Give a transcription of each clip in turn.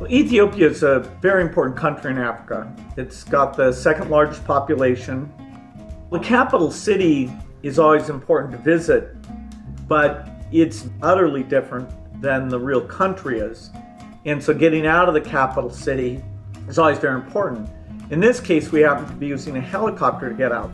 Well, Ethiopia is a very important country in Africa. It's got the second largest population. The capital city is always important to visit, but it's utterly different than the real country is. And so getting out of the capital city is always very important. In this case, we happen to be using a helicopter to get out.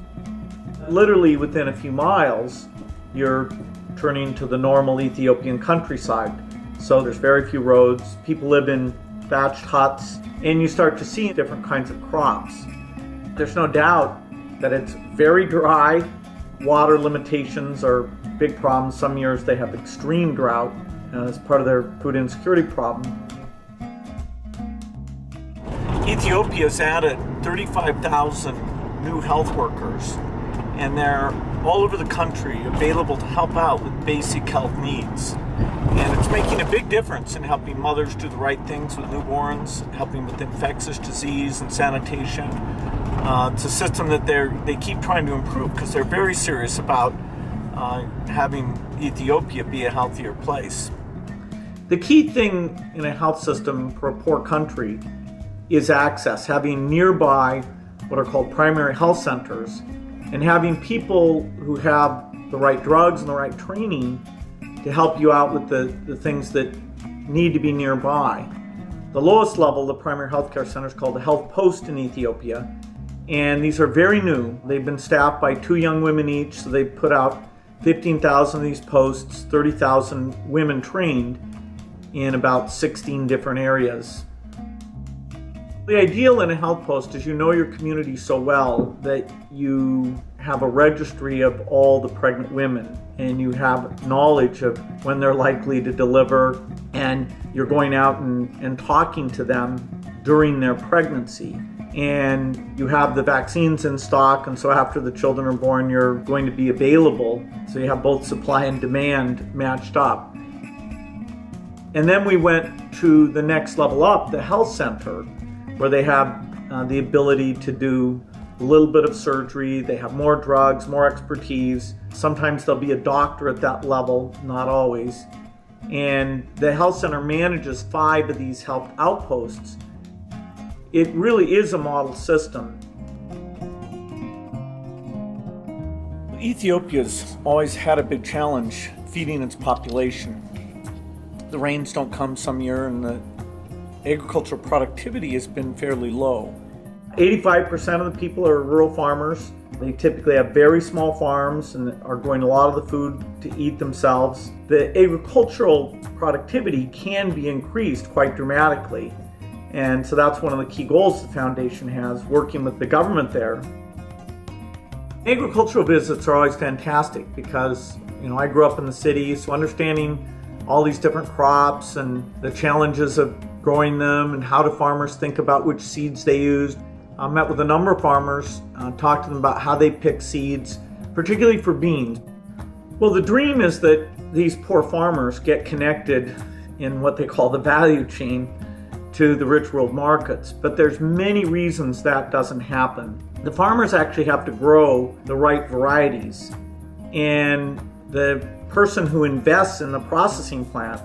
Literally within a few miles, you're turning to the normal Ethiopian countryside. So there's very few roads, people live in thatched huts, and you start to see different kinds of crops. There's no doubt that it's very dry. Water limitations are big problems. Some years they have extreme drought as part of their food insecurity problem. Ethiopia's added 35,000 new health workers, and they're all over the country available to help out with basic health needs. And it's making a big difference in helping mothers do the right things with newborns, helping with infectious disease and sanitation. It's a system that they keep trying to improve because they're very serious about having Ethiopia be a healthier place. The key thing in a health system for a poor country is access, having nearby what are called primary health centers, and having people who have the right drugs and the right training to help you out with the things that need to be nearby. The lowest level, the primary health care center, is called the health post in Ethiopia, and these are very new. They've been staffed by 2 young women each, so they've put out 15,000 of these posts, 30,000 women trained in about 16 different areas. The ideal in a health post is you know your community so well that you have a registry of all the pregnant women, and you have knowledge of when they're likely to deliver, and you're going out and talking to them during their pregnancy. And you have the vaccines in stock, and so after the children are born, you're going to be available. So you have both supply and demand matched up. And then we went to the next level up, the health center, where they have the ability to do a little bit of surgery. They have more drugs, more expertise. Sometimes there'll be a doctor at that level, not always. And the health center manages 5 of these health outposts. It really is a model system. Ethiopia's always had a big challenge feeding its population. The rains don't come some year, and the agricultural productivity has been fairly low. 85% of the people are rural farmers. They typically have very small farms and are growing a lot of the food to eat themselves. The agricultural productivity can be increased quite dramatically. And so that's one of the key goals the foundation has, working with the government there. Agricultural visits are always fantastic because, I grew up in the city, so understanding all these different crops and the challenges of growing them and how do farmers think about which seeds they use. I met with a number of farmers, talked to them about how they pick seeds, particularly for beans. Well, the dream is that these poor farmers get connected in what they call the value chain to the rich world markets, but there's many reasons that doesn't happen. The farmers actually have to grow the right varieties, and the person who invests in the processing plant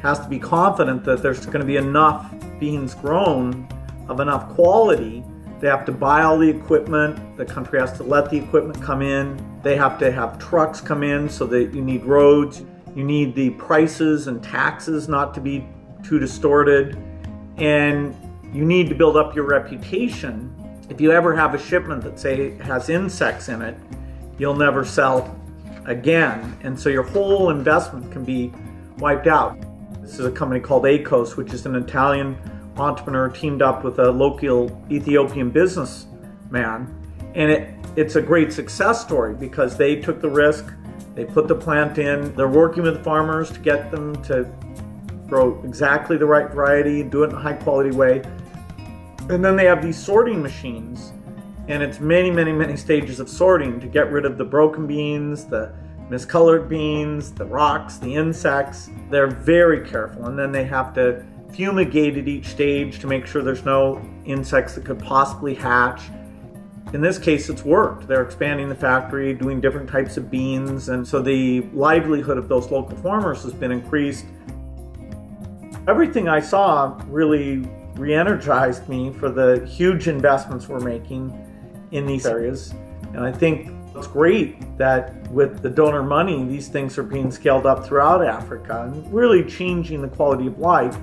has to be confident that there's going to be enough beans grown of enough quality. They have to buy all the equipment. The country has to let the equipment come in. They have to have trucks come in, so that you need roads. You need the prices and taxes not to be too distorted. And you need to build up your reputation. If you ever have a shipment that, say, has insects in it, you'll never sell again. And so your whole investment can be wiped out. This is a company called ACOS, which is an Italian entrepreneur teamed up with a local Ethiopian businessman. And it's a great success story because they took the risk, they put the plant in, they're working with the farmers to get them to grow exactly the right variety, do it in a high quality way. And then they have these sorting machines, and it's many stages of sorting to get rid of the broken beans, the miscolored beans, the rocks, the insects. They're very careful, and then they have to fumigate at each stage to make sure there's no insects that could possibly hatch. In this case, it's worked. They're expanding the factory, doing different types of beans, and so the livelihood of those local farmers has been increased. Everything I saw really re-energized me for the huge investments we're making in these areas. And I think it's great that with the donor money, these things are being scaled up throughout Africa and really changing the quality of life